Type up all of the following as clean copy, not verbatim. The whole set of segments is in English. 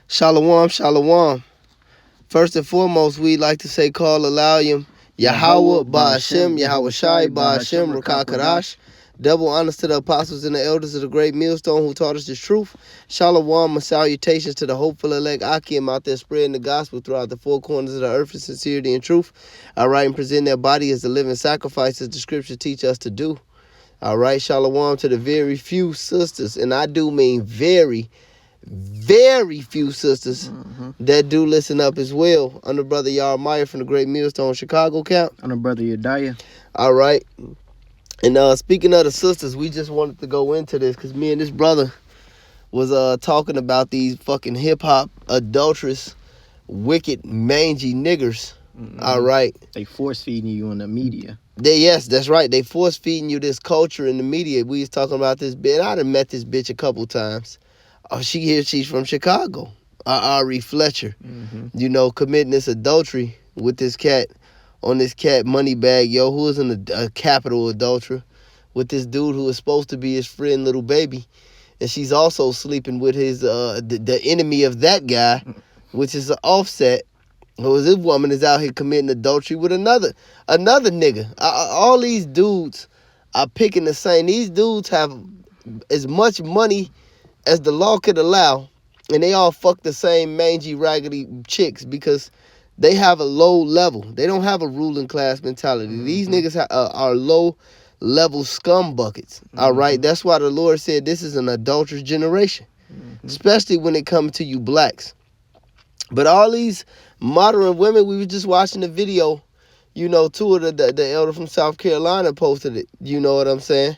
Shalom, shalom. First and foremost, we like to say call Alayim Yahweh Ba'ashem, Yahweh Shai Ba'ashem, Rakakadash. Double honors to the apostles and the elders of the great millstone who taught us the truth. Shalom and salutations to the hopeful elect Akim out there spreading the gospel throughout the four corners of the earth in sincerity and truth. All right, and present their body as a living sacrifice as the scriptures teach us to do. All right, shalom to the very few sisters, and I do mean very few sisters that do listen up as well. I'm the brother Yar Meyer from the Great Millstone Chicago camp. I'm the brother Yediah. All right. And speaking of the sisters, we just wanted to go into this because me and this brother was talking about these fucking hip-hop, adulterous, wicked, mangy niggers. All right. They force-feeding you in the media. Yes, that's right. They force-feeding you this culture in the media. We was talking about this bitch. I done met this bitch a couple times. Oh, she's from Chicago. Ari Fletcher. You know, committing this adultery with this cat on this cat money bag, yo, who is a capital adulterer with this dude who is supposed to be his friend, little baby. And she's also sleeping with his the enemy of that guy, which is an Offset. Who this woman is out here committing adultery with another nigga. All these dudes are picking the same. These dudes have as much money as the law could allow, and they all fuck the same mangy, raggedy chicks because they have a low level. They don't have a ruling class mentality. These niggas are low-level scum buckets, all right? That's why the Lord said this is an adulterous generation, especially when it comes to you blacks. But all these modern women, we were just watching the video, you know, two of the elder from South Carolina posted it, you know what I'm saying?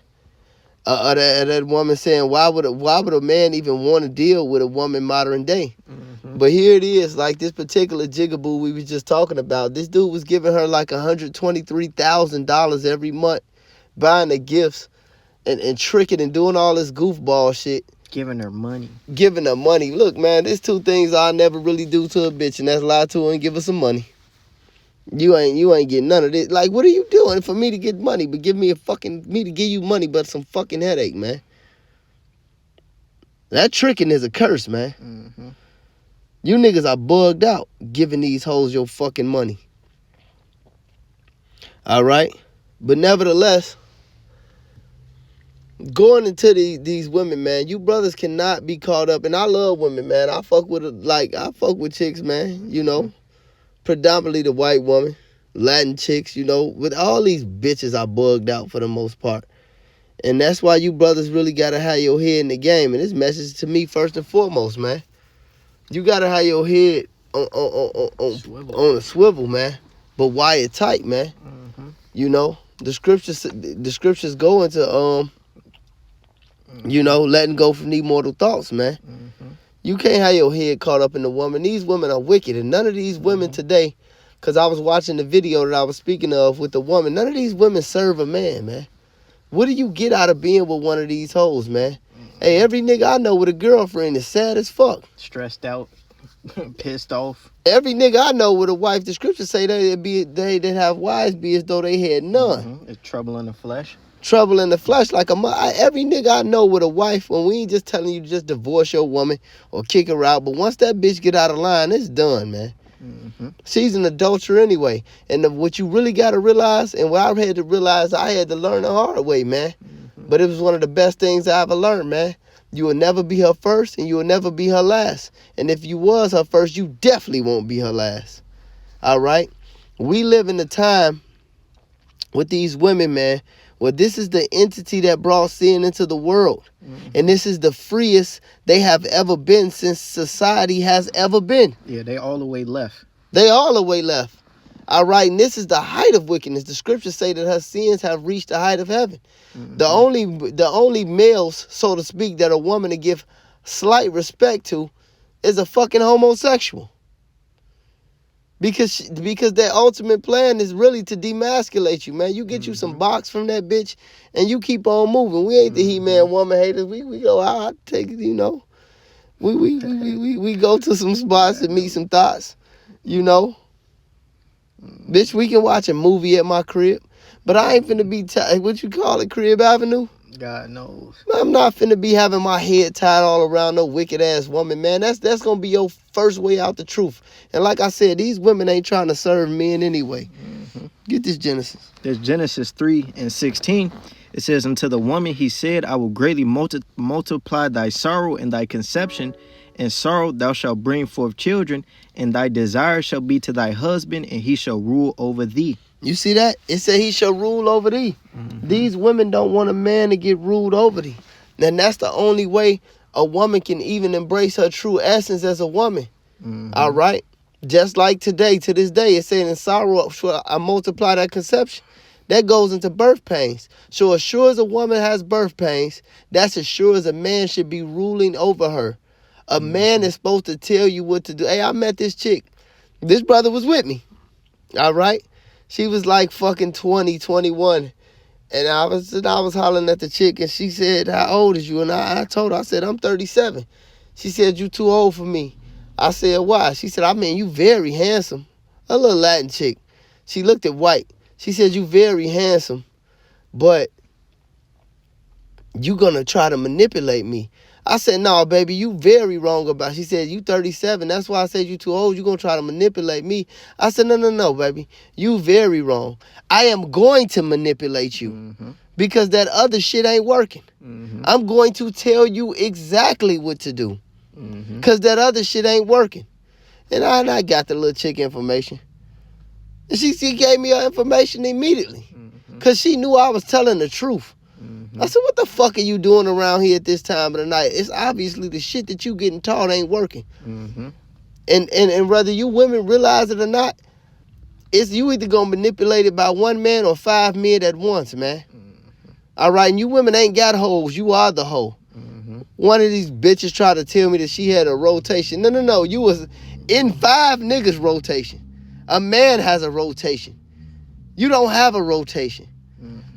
That woman saying, why would a man even want to deal with a woman modern day? But here it is, like this particular jigaboo we was just talking about. This dude was giving her like $123,000 every month, buying the gifts and tricking and doing all this goofball shit. Giving her money. Look, man, there's two things I'll never really do to a bitch, and that's lie to her and give her some money. You ain't getting none of this. Like, what are you doing for me to get money? But give me me to give you money, but some fucking headache, man. That tricking is a curse, man. You niggas are bugged out giving these hoes your fucking money. All right? But nevertheless, going into these women, man, you brothers cannot be caught up. And I love women, man. I fuck with chicks, man, you know. Predominantly the white woman, Latin chicks, you know, with all these bitches are bugged out for the most part. And that's why you brothers really got to have your head in the game. And this message to me first and foremost, man. You got to have your head on a swivel, man. But wire tight, man. You know, the scriptures go into, you know, letting go from these mortal thoughts, man. You can't have your head caught up in the woman. These women are wicked. And none of these women today, because I was watching the video that I was speaking of with the woman, none of these women serve a man, man. What do you get out of being with one of these hoes, man? Hey, every nigga I know with a girlfriend is sad as fuck. Stressed out. Pissed off. Every nigga I know with a wife, the scriptures say they that have wives be as though they had none. It's trouble in the flesh. Trouble in the flesh, like every nigga I know with a wife, when we ain't just telling you to just divorce your woman or kick her out, but once that bitch get out of line, it's done, man. She's an adulterer anyway. And what you really got to realize, and what I had to realize, I had to learn the hard way, man. But it was one of the best things I ever learned, man. You will never be her first, and you will never be her last. And if you was her first, you definitely won't be her last. All right? We live in a time with these women, man. Well, this is the entity that brought sin into the world. And this is the freest they have ever been since society has ever been. Yeah, they all the way left. All right, and this is the height of wickedness. The scriptures say that her sins have reached the height of heaven. The only males, so to speak, that a woman to give slight respect to is a fucking homosexual. Because their ultimate plan is really to demasculate you, man. You get you some box from that bitch, and you keep on moving. We ain't the He-Man woman haters. We go out, take it, you know. We go to some spots and meet some thoughts, you know. Bitch, we can watch a movie at my crib, but I ain't finna be what you call it, Crib Avenue. God knows. I'm not finna be having my head tied all around no wicked ass woman, man. That's gonna be your first way out the truth. And like I said, these women ain't trying to serve men anyway. Get this Genesis. There's Genesis 3:16. It says, unto the woman he said, I will greatly multiply thy sorrow and thy conception. In sorrow thou shalt bring forth children, and thy desire shall be to thy husband, and he shall rule over thee. You see that? It said he shall rule over thee. These women don't want a man to get ruled over thee. And that's the only way a woman can even embrace her true essence as a woman. All right? Just like today, to this day, it's saying in sorrow shall I multiply that conception. That goes into birth pains. So as sure as a woman has birth pains, that's as sure as a man should be ruling over her. A man is supposed to tell you what to do. Hey, I met this chick. This brother was with me. All right? She was like fucking 20, 21. And I was hollering at the chick, and she said, how old is you? And I told her, I said, I'm 37. She said, you too old for me. I said, why? She said, I mean, you very handsome. A little Latin chick. She looked at white. She said, you very handsome, but you gonna try to manipulate me. I said, no, baby, you very wrong about it. She said, you 37. That's why I said you too old. You gonna try to manipulate me. I said, no, baby. You very wrong. I am going to manipulate you because that other shit ain't working. I'm going to tell you exactly what to do because that other shit ain't working. And I got the little chick information. And she gave me her information immediately because she knew I was telling the truth. I said, what the fuck are you doing around here at this time of the night? It's obviously the shit that you getting taught ain't working. And whether you women realize it or not, it's you either gonna manipulate it by one man or 5 men at once, man. All right, and you women ain't got hoes. You are the hoe. One of these bitches tried to tell me that she had a rotation. No. You was in 5 niggas rotation. A man has a rotation. You don't have a rotation.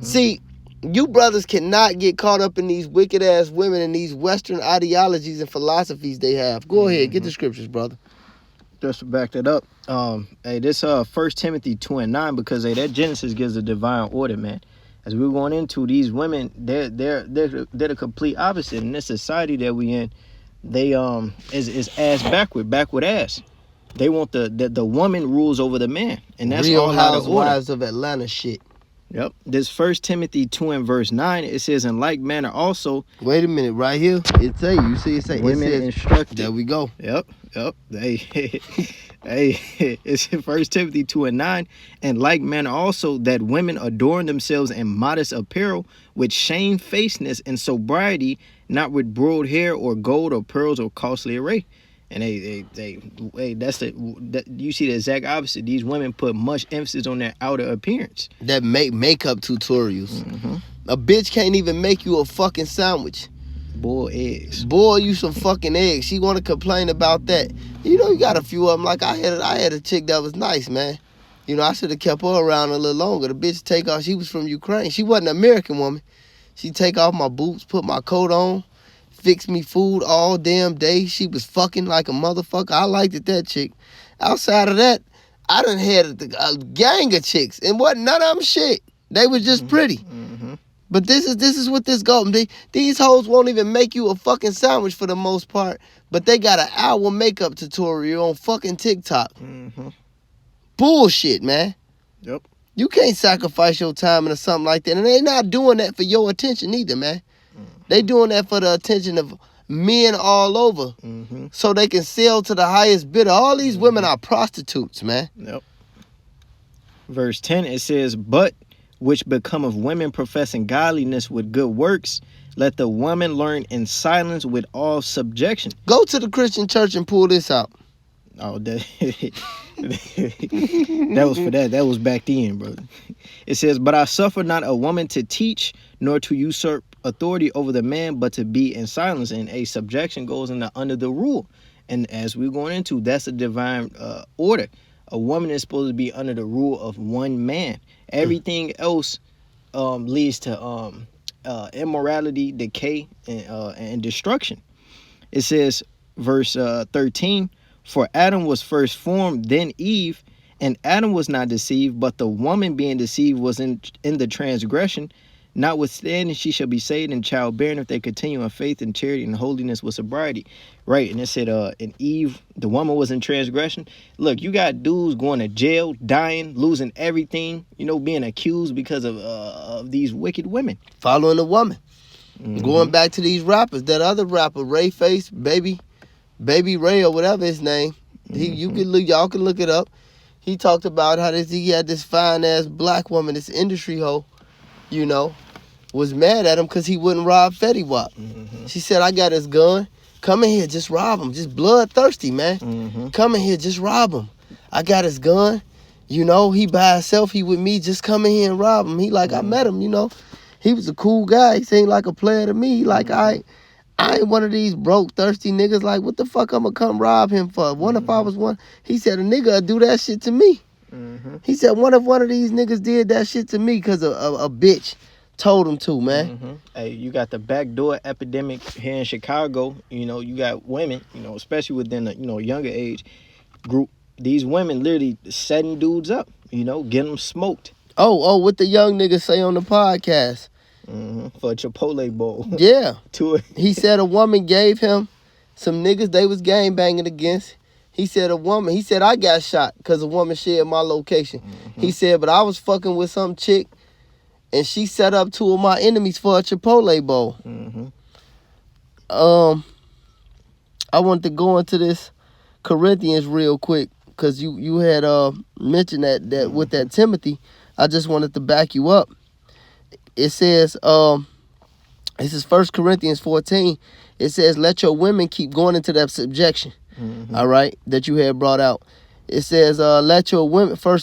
See, you brothers cannot get caught up in these wicked ass women and these Western ideologies and philosophies they have. Go ahead, get the scriptures, brother. Just to back that up, hey, this 1 Timothy 2:9, because hey, that Genesis gives a divine order, man. As we're going into these women, they're the complete opposite in this society that we in. They is ass backward ass. They want the woman rules over the man, and that's Real all out of order. Housewives of Atlanta shit. Yep. This 1 Timothy 2:9, it says, in like manner also. Wait a minute, right here. It say, you see it say, Women it says, instructed. there we go. Yep. Hey, it's in 1 Timothy 2:9. And like manner also that women adorn themselves in modest apparel with shamefacedness and sobriety, not with broad hair or gold or pearls or costly array. And that you see the exact opposite. These women put much emphasis on their outer appearance. That makeup tutorials. A bitch can't even make you a fucking sandwich. Boil eggs. Boil you some fucking eggs. She want to complain about that. You know, you got a few of them. Like I had a chick that was nice, man. You know, I should have kept her around a little longer. The bitch take off. She was from Ukraine. She wasn't an American woman. She take off my boots, put my coat on, fix me food all damn day. She was fucking like a motherfucker. I liked it, that chick. Outside of that, I done had a gang of chicks, and wasn't none of them shit. They was just pretty. But this is what this go. These hoes won't even make you a fucking sandwich for the most part, but they got an hour makeup tutorial on fucking TikTok. Bullshit, man. Yep. You can't sacrifice your time into something like that, and they not doing that for your attention either, man. They doing that for the attention of men all over, so they can sell to the highest bidder. All these women are prostitutes, man. Yep. Verse 10, it says, but which become of women professing godliness with good works, let the woman learn in silence with all subjection. Go to the Christian church and pull this out. Oh, that was for that. That was back then, brother. It says, but I suffer not a woman to teach, nor to usurp authority over the man, but to be in silence. And a subjection goes under the rule. And as we're going into, that's a divine order. A woman is supposed to be under the rule of one man. Everything else leads to immorality, decay, and destruction. It says, verse 13, for Adam was first formed, then Eve, and Adam was not deceived, but the woman being deceived was in the transgression. Notwithstanding, she shall be saved in childbearing if they continue in faith and charity and holiness with sobriety. Right, and it said, in Eve, the woman was in transgression. Look, you got dudes going to jail, dying, losing everything, being accused because of these wicked women. Following the woman. Going back to these rappers, that other rapper, Ray Face, Baby Ray or whatever his name, y'all can look it up. He talked about how he had this fine ass black woman, this industry hoe, was mad at him because he wouldn't rob Fetty Wap. She said, I got his gun. Come in here, just rob him. Just bloodthirsty, man. Come in here, just rob him. I got his gun. He by himself. He with me. Just come in here and rob him. He like, I met him, He was a cool guy. He seemed like a player to me. He like, I ain't one of these broke, thirsty niggas. Like, what the fuck I'm gonna come rob him for? What if I was one? He said, a nigga would do that shit to me. He said, what if one of these niggas did that shit to me because a bitch told him to, man? Hey, you got the backdoor epidemic here in Chicago. You got women, especially within the, younger age group. These women literally setting dudes up, getting them smoked. Oh, what the young niggas say on the podcast. For a Chipotle bowl. Yeah. He said a woman gave him some niggas they was gang banging against. He said I got shot because a woman shared my location. He said, but I was fucking with some chick and she set up two of my enemies for a Chipotle bowl. I want to go into this Corinthians real quick because you had mentioned that with that Timothy. I just wanted to back you up. It says, this is 1 Corinthians 14. It says, let your women keep going into that subjection. All right, that you had brought out. It says, let your women, 1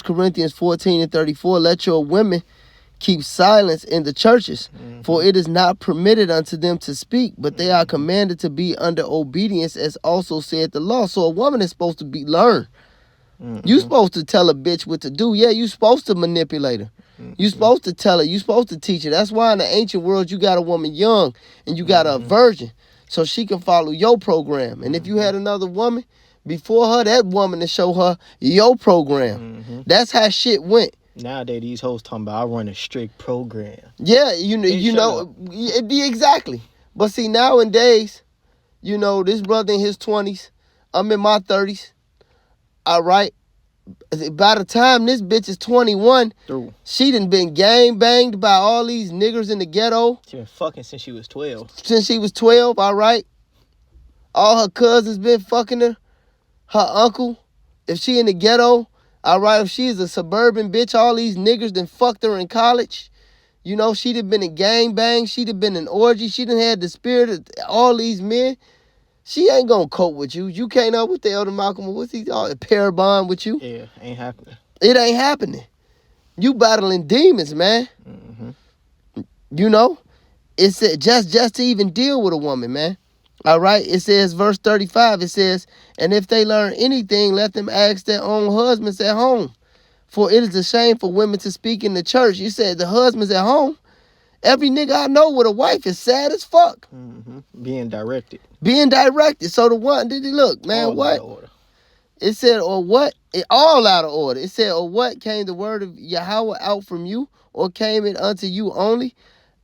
Corinthians 14 and 34, let your women keep silence in the churches, for it is not permitted unto them to speak, but they are commanded to be under obedience, as also said the law. So a woman is supposed to learn. You supposed to tell a bitch what to do. Yeah, you supposed to manipulate her. You supposed to tell her. You supposed to teach her. That's why in the ancient world you got a woman young and you got a virgin, so she can follow your program. And if you had another woman before her, that woman to show her your program. That's how shit went. Nowadays, these hoes talking about I run a strict program. Yeah, exactly. But see, nowadays, this brother in his 20s, I'm in my 30s. All right. By the time this bitch is 21, she done been gang banged by all these niggers in the ghetto. She been fucking since she was 12. Since she was 12, all right. All her cousins been fucking her. Her uncle, if she in the ghetto, all right. If she is a suburban bitch, all these niggers done fucked her in college. She done been in gang bang. She done been in orgy. She done had the spirit of all these men. She ain't gonna cope with you. You can't know what the Elder Malcolm, what's he called, a pair bond with you? Yeah, ain't happening. It ain't happening. You battling demons, man. It said just to even deal with a woman, man. All right. It says verse 35. It says, and if they learn anything, let them ask their own husbands at home, for it is a shame for women to speak in the church. You said the husbands at home. Every nigga I know with a wife is sad as fuck. Being directed. So the one, look, man, all what? Out of order. It said, or what? All out of order. It said, or what came the word of Yahweh out from you, or came it unto you only?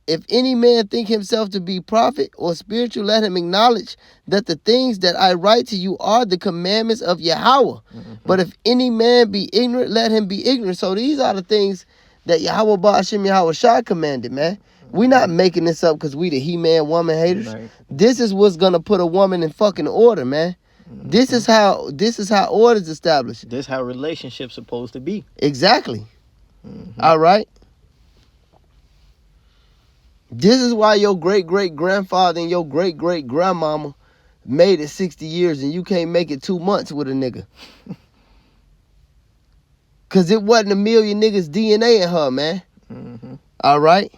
If any man think himself to be prophet or spiritual, let him acknowledge that the things that I write to you are the commandments of Yahweh. But if any man be ignorant, let him be ignorant. So these are the things that Yahweh Ba'ashem Yahweh Shah commanded, man. We not making this up because we the he-man woman haters. Right. This is what's gonna put a woman in fucking order, man. This is how order's established. This how relationships supposed to be. Exactly. All right. This is why your great-great-grandfather and your great-great-grandmama made it 60 years and you can't make it 2 months with a nigga. Because it wasn't a million niggas DNA in her, man. All right?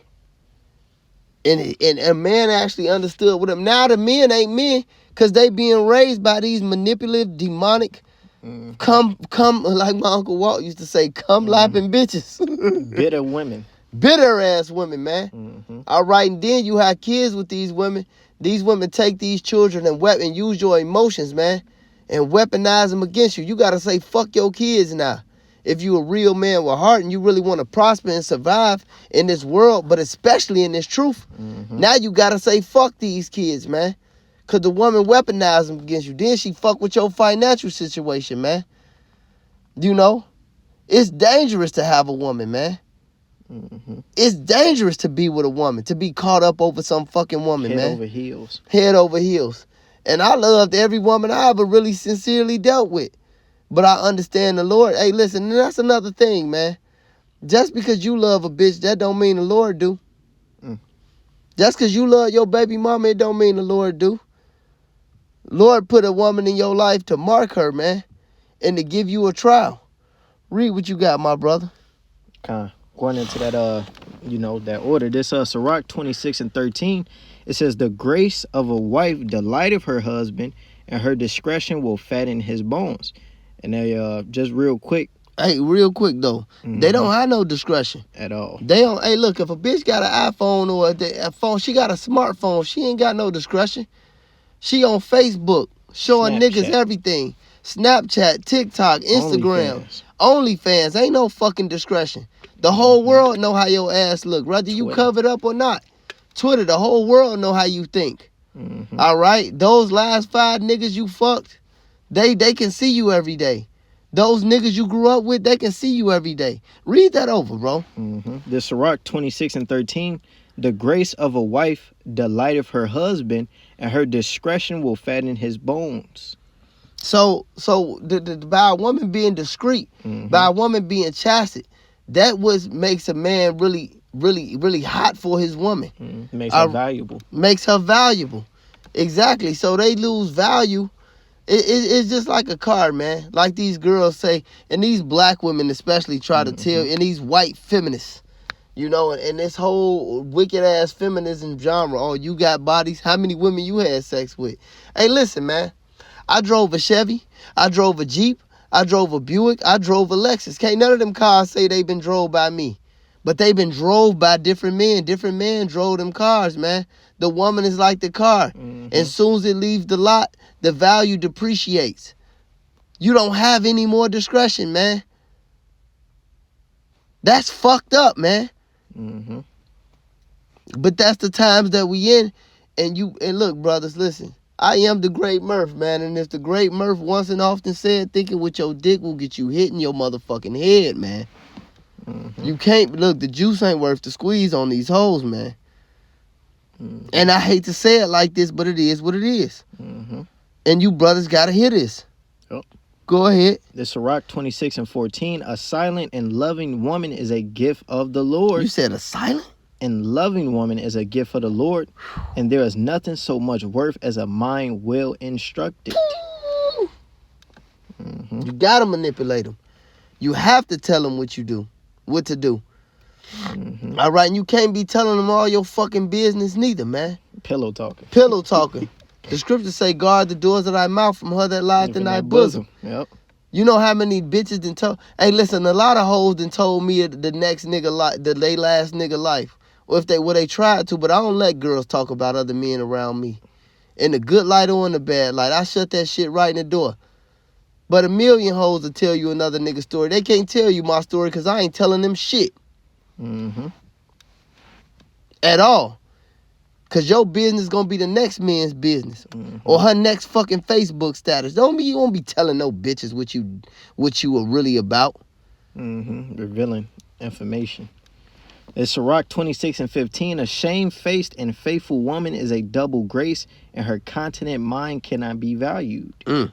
And a man actually understood with him. Now the men ain't men because they being raised by these manipulative, demonic, come, like my Uncle Walt used to say, lapping bitches. Bitter women. Bitter ass women, man. All right, and then you have kids with these women. These women take these children and use your emotions, man, and weaponize them against you. You gotta say fuck your kids now. If you a real man with heart and you really want to prosper and survive in this world, but especially in this truth, now you gotta say fuck these kids, man. Cause the woman weaponized them against you. Then she fuck with your financial situation, man. You know? It's dangerous to have a woman, man. It's dangerous to be with a woman, to be caught up over some fucking woman, Head man. over heels. Head over heels. And I loved every woman I ever really sincerely dealt with. But I understand the Lord. Hey, listen, and that's another thing, man. Just because you love a bitch, that don't mean the Lord do. Just because you love your baby mama, it don't mean the Lord do. Lord put a woman in your life to mark her, man, and to give you a trial. Read what you got, my brother. Going into that, that order. This Sirach 26:13, it says, the grace of a wife delighteth her husband, and her discretion will fatten his bones. And they, just real quick. Hey, real quick, though. They don't have no discretion. At all. They don't. Hey, look, if a bitch got an iPhone or a phone, she got a smartphone, she ain't got no discretion. She on Facebook showing niggas everything. Snapchat, TikTok, Instagram, OnlyFans. Ain't no fucking discretion. The whole world know how your ass look, whether you covered up or not. Twitter, the whole world know how you think. All right? Those last 5 niggas you fucked, they can see you every day. Those niggas you grew up with, they can see you every day. Read that over, bro. The Sirach 26:13, the grace of a wife delighteth her husband, and her discretion will fatten his bones. So by a woman being discreet, by a woman being chastity, that makes a man really, really, really hot for his woman. Makes her valuable. Makes her valuable. Exactly. So they lose value. It's just like a car, man. Like these girls say, and these black women especially try to tell, and these white feminists, you know, and this whole wicked-ass feminism genre. Oh, you got bodies? How many women you had sex with? Hey, listen, man. I drove a Chevy. I drove a Jeep. I drove a Buick. I drove a Lexus. Can't none of them cars say they been drove by me. But they been drove by different men. Different men drove them cars, man. The woman is like the car. As soon as it leaves the lot, the value depreciates. You don't have any more discretion, man. That's fucked up, man. But that's the times that we in. And look, brothers, listen. I am the great Murph, man. And if the great Murph once and often said, thinking with your dick will get you hit in your motherfucking head, man. You can't, look, the juice ain't worth the squeeze on these hoes, man. And I hate to say it like this, but it is what it is. And you brothers gotta hear this. Go ahead. The Sirach 26:14, a silent and loving woman is a gift of the Lord. You said a silent? And loving woman is a gift of the Lord, and there is nothing so much worth as a mind well instructed. You gotta manipulate them. You have to tell them what to do. All right, and you can't be telling them all your fucking business neither, man. Pillow talking. The scriptures say, guard the doors of thy mouth from her that lieth in thy bosom. Yep. You know how many bitches done told? Hey, listen, a lot of hoes done told me the next nigga life, they last nigga life. Or if they tried to, but I don't let girls talk about other men around me. In the good light or in the bad light. I shut that shit right in the door. But a million hoes will tell you another nigga story. They can't tell you my story because I ain't telling them shit. At all. Because your business going to be the next man's business. Or her next fucking Facebook status. You won't be telling no bitches what you are really about. Revealing information. It's Sirach 26:15. A shamefaced and faithful woman is a double grace, and her continent mind cannot be valued. You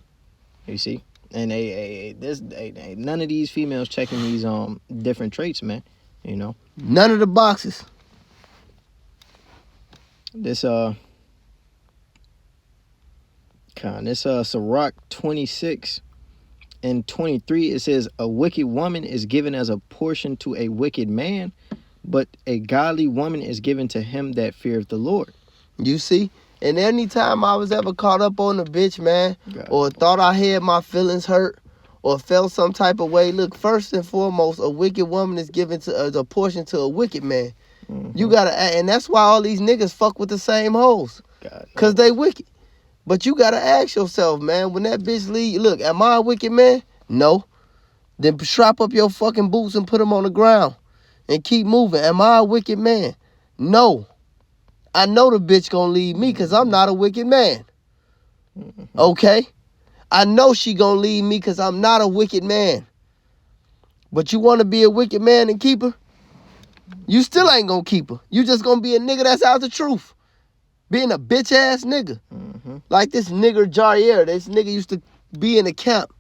see? And none of these females checking these different traits, man. You know? None of the boxes. This Sirach 26:23, it says, a wicked woman is given as a portion to a wicked man, but a godly woman is given to him that feareth the Lord. You see? And anytime I was ever caught up on a bitch, man, or thought I had my feelings hurt, or felt some type of way, look, first and foremost, a wicked woman is given as a portion to a wicked man. You gotta, and that's why all these niggas fuck with the same hoes. Cause they wicked. But you gotta ask yourself, man, when that bitch leave, look, am I a wicked man? No. Then strap up your fucking boots and put them on the ground and keep moving. Am I a wicked man? No. I know the bitch gonna leave me because I'm not a wicked man. Okay? I know she gonna leave me because I'm not a wicked man. But you want to be a wicked man and keep her? You still ain't gonna keep her. You just gonna be a nigga that's out the truth. Being a bitch ass nigga. Like this nigger Jair. This nigga used to be in the camp.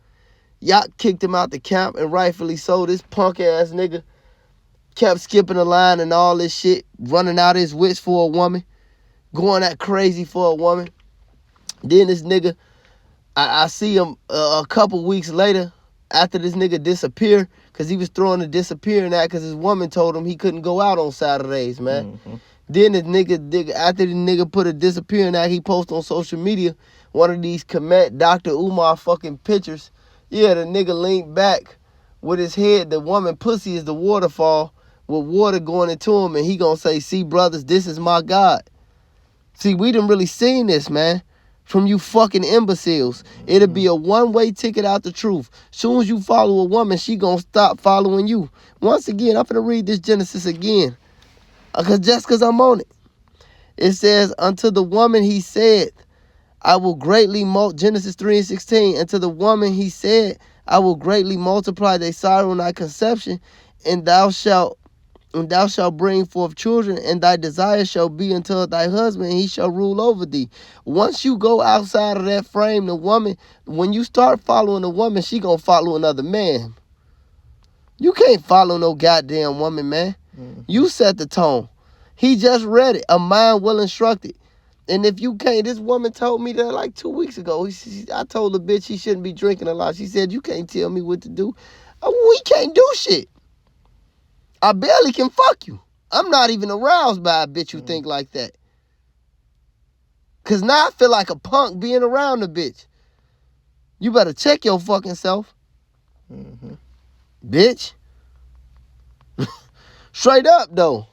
Y'all kicked him out the camp, and rightfully so. This punk ass nigga kept skipping the line and all this shit, running out his wits for a woman, going that crazy for a woman. Then this nigga, I see him a couple weeks later after this nigga disappeared, because he was throwing a disappearing act because his woman told him he couldn't go out on Saturdays, man. Then the nigga, after the nigga put a disappearing act, he posted on social media one of these Komet Dr. Umar fucking pictures. Yeah, the nigga leaned back with his head. The woman pussy is the waterfall with water going into him, and he gonna say, see, brothers, this is my God. See, we done really seen this, man, from you fucking imbeciles. It'll be a one-way ticket out the truth. Soon as you follow a woman, she gonna stop following you. Once again, I'm finna read this Genesis again, just cause I'm on it. It says, unto the woman he said, I will greatly Genesis 3:16. And to the woman he said, I will greatly multiply thy sorrow and thy conception, and thou shalt bring forth children, and thy desire shall be unto thy husband, and he shall rule over thee. Once you go outside of that frame, the woman, when you start following a woman, she gonna follow another man. You can't follow no goddamn woman, man. You set the tone. He just read it. A mind well instructed. And if you can't, this woman told me that like 2 weeks ago. I told the bitch she shouldn't be drinking a lot. She said, you can't tell me what to do. We can't do shit. I barely can fuck you. I'm not even aroused by a bitch who think like that. Because now I feel like a punk being around a bitch. You better check your fucking self. Bitch. Straight up, though.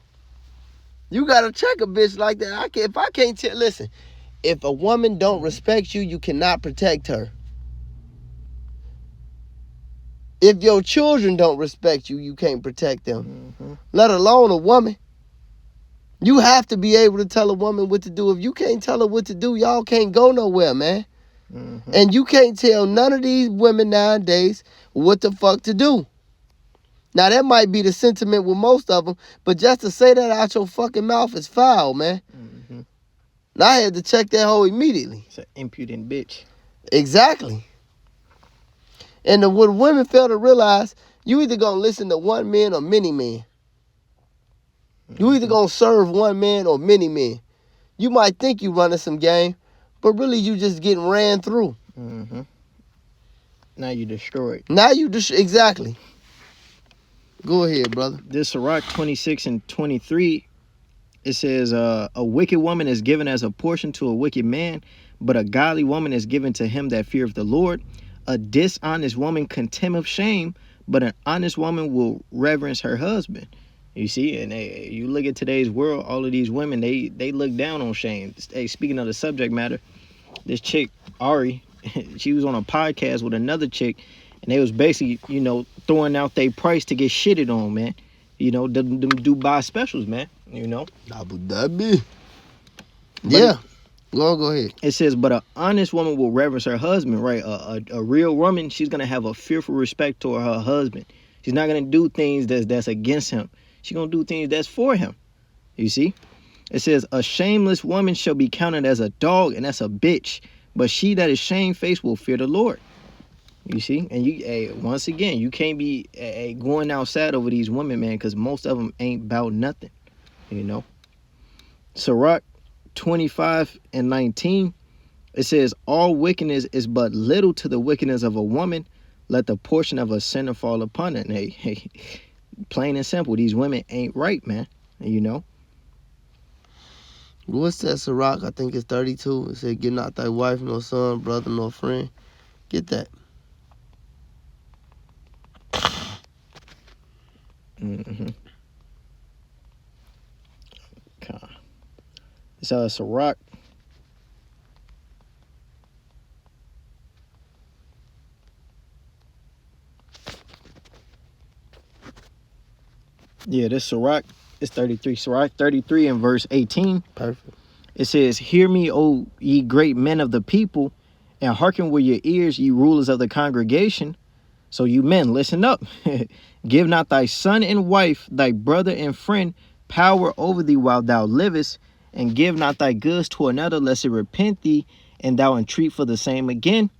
You got to check a bitch like that. If I can't tell, listen. If a woman don't respect you, you cannot protect her. If your children don't respect you, you can't protect them. Let alone a woman. You have to be able to tell a woman what to do. If you can't tell her what to do, y'all can't go nowhere, man. And you can't tell none of these women nowadays what the fuck to do. Now, that might be the sentiment with most of them, but just to say that out your fucking mouth is foul, man. Now, I had to check that hoe immediately. It's an impudent bitch. Exactly. And what women fail to realize, you either gonna listen to one man or many men. You either gonna serve one man or many men. You might think you running some game, but really you just getting ran through. Now you destroyed. Exactly. Go ahead, brother. This Sirach 26:23, it says, a wicked woman is given as a portion to a wicked man, but a godly woman is given to him that feareth the Lord. A dishonest woman contemneth shame, but an honest woman will reverence her husband. You see, and you look at today's world, all of these women, they look down on shame. Hey, speaking of the subject matter, this chick, Ari, she was on a podcast with another chick, and they was basically, throwing out their price to get shitted on, man. Them Dubai specials, man, Abu Dhabi. Yeah. Go ahead. It says, but an honest woman will reverence her husband, right? A real woman, she's going to have a fearful respect toward her husband. She's not going to do things that's against him. She's going to do things that's for him. You see? It says, a shameless woman shall be counted as a dog, and that's a bitch. But she that is shamefaced will fear the Lord. You see? And once again, you can't be going outside over these women, man, because most of them ain't about nothing. Sirach 25:19, it says, all wickedness is but little to the wickedness of a woman. Let the portion of a sinner fall upon it. And hey, plain and simple, these women ain't right, man. What's that, Sirach? I think it's 32. It said, get not thy wife, nor son, brother, nor friend. Get that. Okay. It's Sirach. Yeah, this Sirach is 33. Sirach 33 and verse 18. Perfect. It says, "Hear me, O ye great men of the people, and hearken with your ears, ye rulers of the congregation." So you men, listen up. "Give not thy son and wife, thy brother and friend, power over thee while thou livest, and give not thy goods to another, lest it repent thee, and thou entreat for the same again.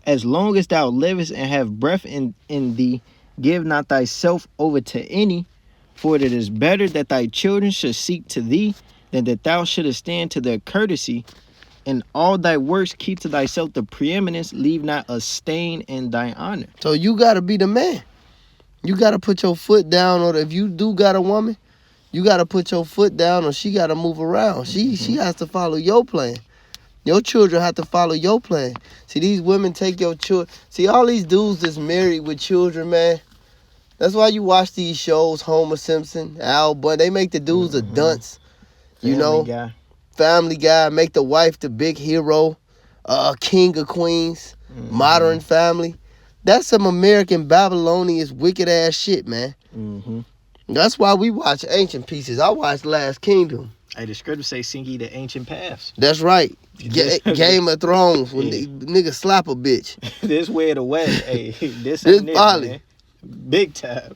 As long as thou livest and have breath in thee, give not thyself over to any, for it is better that thy children should seek to thee, than that thou shouldest stand to their courtesy. In all thy works keep to thyself the preeminence, leave not a stain in thy honor." So you gotta be the man. You gotta put your foot down, or if you do got a woman, you gotta put your foot down, or she gotta move around. She has to follow your plan. Your children have to follow your plan. See, these women take your children. See, all these dudes that's married with children, man. That's why you watch these shows, Homer Simpson, Al Bundy. They make the dudes a dunce. You know, Guy. Family Guy, make the wife the big hero, king of queens, Modern Family. That's some American Babylonian wicked ass shit, man. That's why we watch ancient pieces. I watch Last Kingdom. Hey, the scriptures say, "Sing ye the ancient paths." That's right. Game of Thrones, when the nigga slap a bitch. This way of the West. Hey, this This ain't it, folly. man. Big time.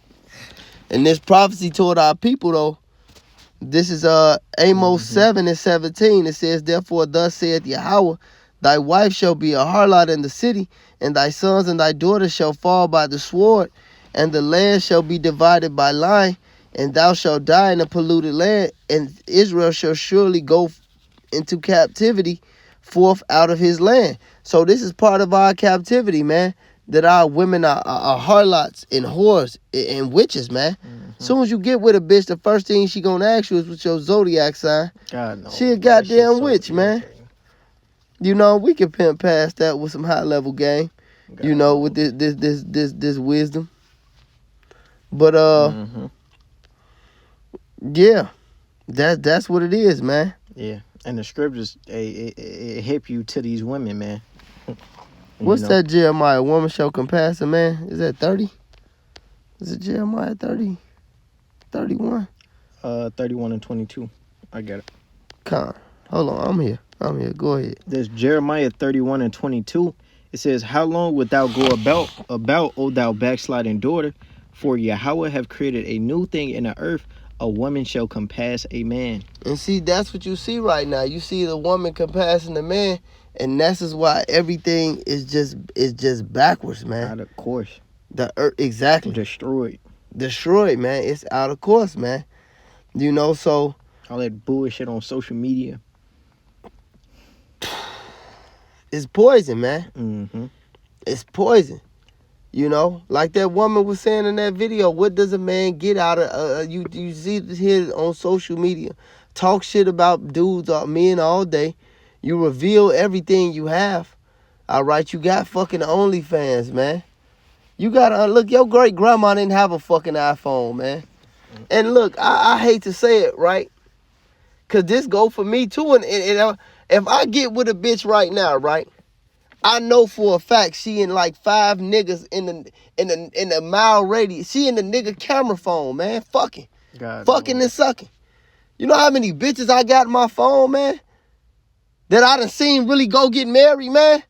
And this prophecy toward our people, though, this is Amos 7 and 17. It says, "Therefore thus saith Yahweh, thy wife shall be a harlot in the city, and thy sons and thy daughters shall fall by the sword, and the land shall be divided by line, and thou shalt die in a polluted land, and Israel shall surely go into captivity forth out of his land." So this is part of our captivity, man, that our women are harlots and whores and witches, man. Soon as you get with a bitch, the first thing she gonna ask you is what's your zodiac sign. God no. She a That goddamn shit's so witch, man. irritating. You know, we can pimp past that with some high level game. You know, with this wisdom. But yeah, that's what it is, man. Yeah, and the scriptures, it hip you to these women, man. What's that Jeremiah? Woman shall compass a man. Is that 30? Is it Jeremiah 30? 31? 31 and 22. I got it. Con. Hold on, I'm here. Go ahead. There's Jeremiah 31 and 22. It says, "How long wilt thou go about, O thou backsliding daughter? For Yahweh have created a new thing in the earth. A woman shall compass a man." And see, that's what you see right now. You see the woman compassing the man, and this is why everything is just backwards, man. Out of course. The earth, exactly. Destroyed, man. It's out of course, man. You know, so All that bullshit on social media. it's poison, man. It's poison. You know, like that woman was saying in that video, what does a man get out of you see this here on social media? Talk shit about dudes or men all day. You reveal everything you have. All right, you got fucking OnlyFans, man. You gotta look, your great grandma didn't have a fucking iPhone, man. And look, I hate to say it, right? Cause this go for me too. And if I get with a bitch right now, right? I know for a fact she in like 5 niggas in the mile radius. She in the nigga camera phone, man. Fucking and sucking. You know how many bitches I got in my phone, man? That I done seen really go get married, man?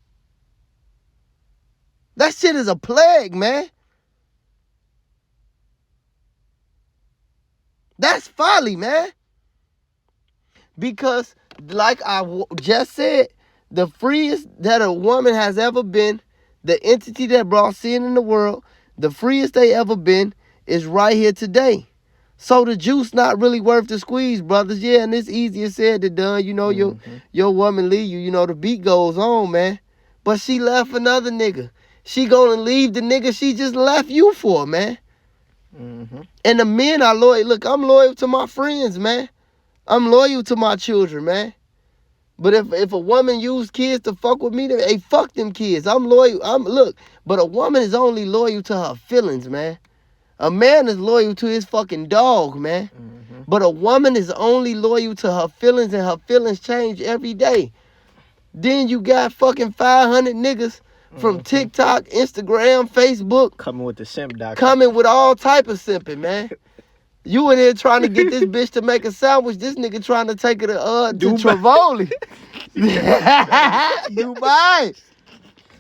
That shit is a plague, man. That's folly, man. Because, like I just said, the freest that a woman has ever been, the entity that brought sin in the world, the freest they ever been is right here today. So the juice not really worth the squeeze, brothers. Yeah, and it's easier said than done. You know, your woman leave you. You know, the beat goes on, man. But she left another nigga. She gonna leave the nigga she just left you for, man. And the men are loyal. Look, I'm loyal to my friends, man. I'm loyal to my children, man. But if a woman use kids to fuck with me, hey, fuck them kids. I'm loyal. But a woman is only loyal to her feelings, man. A man is loyal to his fucking dog, man. But a woman is only loyal to her feelings, and her feelings change every day. Then you got fucking 500 niggas from TikTok, Instagram, Facebook. Coming with the simp doctor. Coming with all type of simping, man. You in here trying to get this bitch to make a sandwich. This nigga trying to take her to Dubai. Trivoli. Dubai.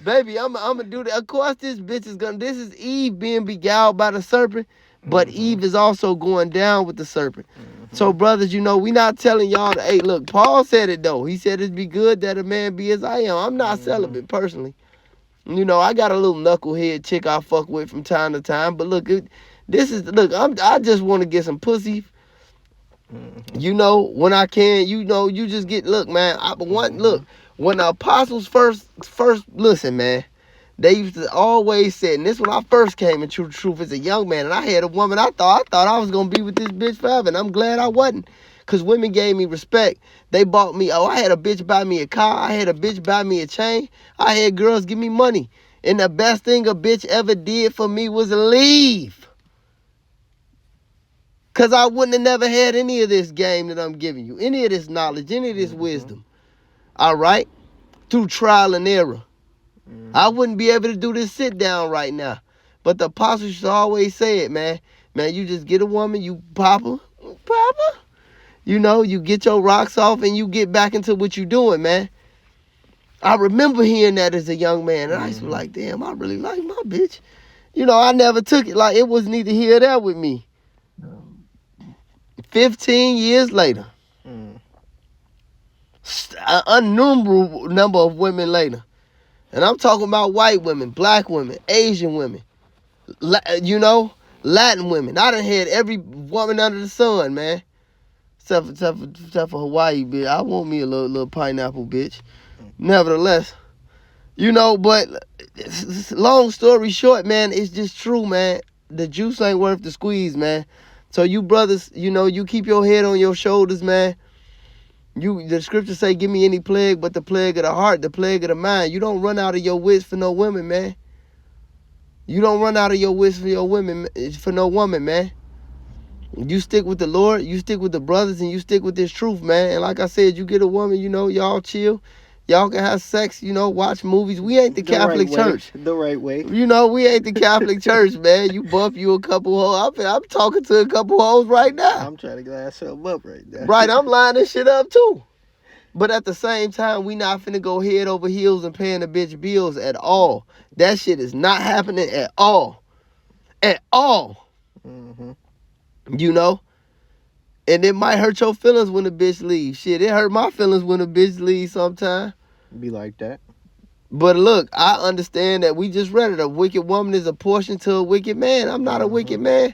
Baby, I'm gonna do that. Of course, this is Eve being beguiled by the serpent, but Eve is also going down with the serpent. So, brothers, you know, we not telling y'all to, hey, look, Paul said it, though. He said it'd be good that a man be as I am. I'm not celibate, personally. You know, I got a little knucklehead chick I fuck with from time to time, but look, I just want to get some pussy. You know, when I can, you know, you just get, look, man, when the apostles first, listen, man, they used to always say, and this when I first came into truth as a young man, and I had a woman, I thought I was going to be with this bitch forever, and I'm glad I wasn't, because women gave me respect. They bought me, I had a bitch buy me a car, I had a bitch buy me a chain, I had girls give me money, and the best thing a bitch ever did for me was leave. Because I wouldn't have never had any of this game that I'm giving you, any of this knowledge, any of this wisdom. All right? Through trial and error. I wouldn't be able to do this sit down right now. But the apostles used to always say it, man. Man, you just get a woman, you pop her. You know, you get your rocks off and you get back into what you're doing, man. I remember hearing that as a young man. And I used to be like, damn, I really like my bitch. You know, I never took it. Like, it was neither here or there with me. 15 years later. An innumerable number of women later. And I'm talking about white women, black women, Asian women, you know, Latin women. I done had every woman under the sun, man. Except for Hawaii, bitch. I want me a little pineapple, bitch. Nevertheless, you know, but long story short, man, it's just true, man. The juice ain't worth the squeeze, man. So you brothers, you know, you keep your head on your shoulders, man. The scriptures say, give me any plague but the plague of the heart, the plague of the mind. You don't run out of your wits for no women, man. You don't run out of your wits for no woman, man. You stick with the Lord, you stick with the brothers, and you stick with this truth, man. And like I said, you get a woman, you know, y'all chill. Y'all can have sex, you know, watch movies. We ain't the Catholic Church. The right way. You know, we ain't the Catholic Church, man. You bump you a couple hoes. I'm talking to a couple hoes right now. I'm trying to glass something up right now. Right, I'm lining shit up too. But at the same time, we not finna go head over heels and paying the bitch bills at all. That shit is not happening at all. At all. You know? And it might hurt your feelings when a bitch leaves. Shit, it hurt my feelings when a bitch leaves sometime. Be like that. But look, I understand that we just read it. A wicked woman is a portion to a wicked man. I'm not a wicked man.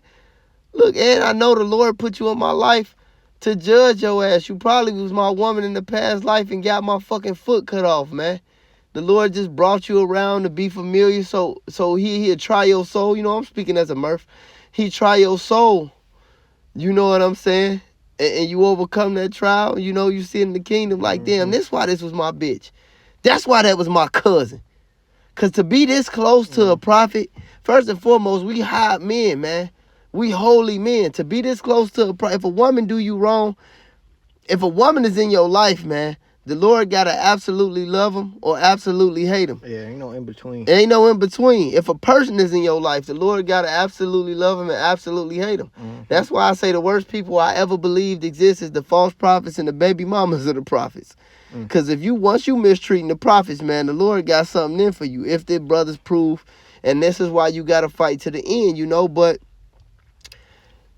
Look, and I know the Lord put you in my life to judge your ass. You probably was my woman in the past life and got my fucking foot cut off, man. The Lord just brought you around to be familiar, so he'll try your soul. You know, I'm speaking as a Murph. He try your soul. You know what I'm saying? And you overcome that trial. You know, you sit in the kingdom like, damn, this why this was my bitch. That's why that was my cousin. Because to be this close to a prophet, first and foremost, we high men, man. We holy men. To be this close to a prophet, if a woman do you wrong, if a woman is in your life, man, the Lord got to absolutely love him or absolutely hate him. Yeah, ain't no in between. Ain't no in between. If a person is in your life, the Lord got to absolutely love him and absolutely hate him. That's why I say the worst people I ever believed exist is the false prophets and the baby mamas of the prophets. Because once you mistreating the prophets, man, the Lord got something in for you. If the brothers prove, and this is why you got to fight to the end, you know, but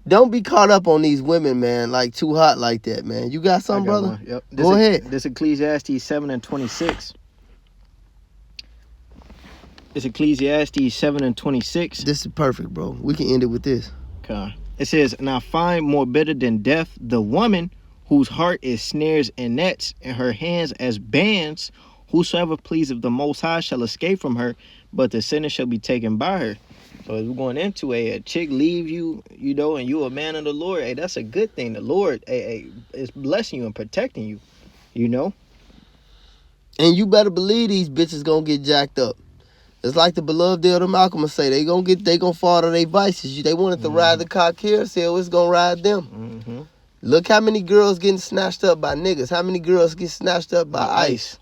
don't be caught up on these women, man, like too hot like that, man. You got something, brother? One. Yep. Go ahead. This Ecclesiastes 7:26. It's Ecclesiastes 7:26. This is perfect, bro. We can end it with this. Okay. It says, and I find more bitter than death the woman whose heart is snares and nets, and her hands as bands. Whosoever pleaseth the Most High shall escape from her, but the sinner shall be taken by her. So as we're going into a chick leave you, you know, and you a man of the Lord, hey, that's a good thing. The Lord is blessing you and protecting you, you know. And you better believe these bitches gonna get jacked up. It's like the beloved Elder Malcolm say, they gonna fall to their vices. They wanted to ride the car carousel, it's gonna ride them. Look how many girls getting snatched up by niggas. How many girls get snatched up by ICE.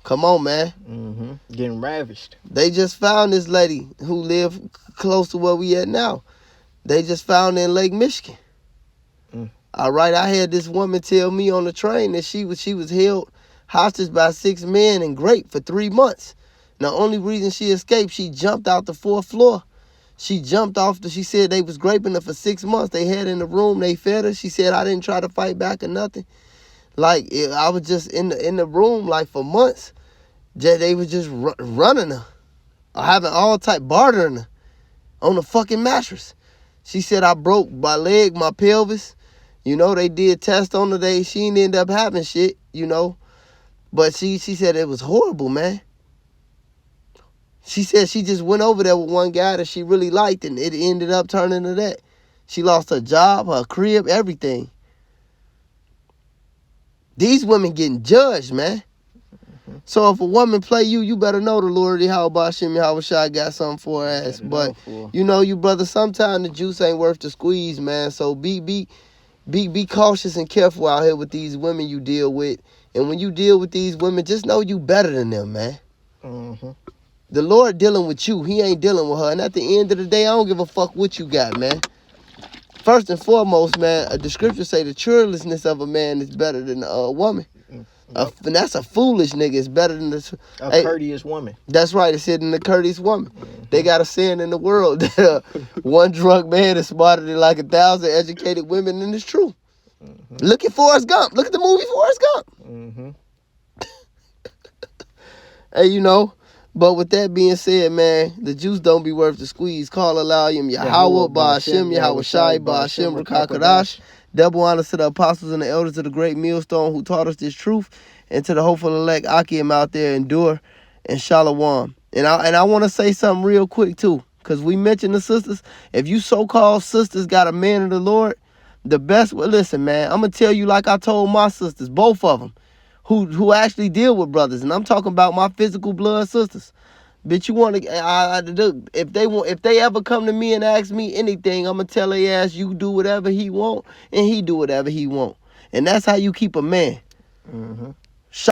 Come on, man. Getting ravished. They just found this lady who lived close to where we at now. They just found her in Lake Michigan. All right, I had this woman tell me on the train that she was held hostage by 6 men and raped for 3 months. And the only reason she escaped, she jumped out the 4th floor. She jumped off. She said they was raping her for 6 months. They had her in the room. They fed her. She said, I didn't try to fight back or nothing. Like, I was just in the room like for months. They was just running her, having all type bartering her on the fucking mattress. She said, I broke my leg, my pelvis. You know, they did tests on her. She didn't end up having shit, you know. But she said it was horrible, man. She said she just went over there with one guy that she really liked, and it ended up turning to that. She lost her job, her crib, everything. These women getting judged, man. So if a woman play you, you better know the Lord Hashem Yahushua got something for her ass. But you know, you brother, sometimes the juice ain't worth the squeeze, man. So be cautious and careful out here with these women you deal with. And when you deal with these women, just know you better than them, man. Mm-hmm. The Lord dealing with you. He ain't dealing with her. And at the end of the day, I don't give a fuck what you got, man. First and foremost, man, the scripture say the churlishness of a man is better than a woman. Yep. And that's a foolish nigga. It's better than a courteous woman. That's right. It said in the courteous woman. Mm-hmm. They got a saying in the world that one drunk man is smarter than like 1,000 educated women, and it's true. Mm-hmm. Look at Forrest Gump. Look at the movie Forrest Gump. Mm-hmm. Hey, you know, but with that being said, man, the juice don't be worth the squeeze. Call Alayim Yahweh, Ba'ashem, Yahweh Shai, Ba'ashem, Rakakadash. Double honors to the apostles and the elders of the great millstone who taught us this truth, and to the hopeful elect Akim out there, endure and shalom. And I want to say something real quick too, because we mentioned the sisters. If you so-called sisters got a man of the Lord, the best. Well, listen, man, I'm gonna tell you like I told my sisters, both of them, who actually deal with brothers, and I'm talking about my physical blood sisters. Bitch, you want to? If they ever come to me and ask me anything, I'm gonna tell their ass you do whatever he want, and he do whatever he want, and that's how you keep a man. Mm-hmm.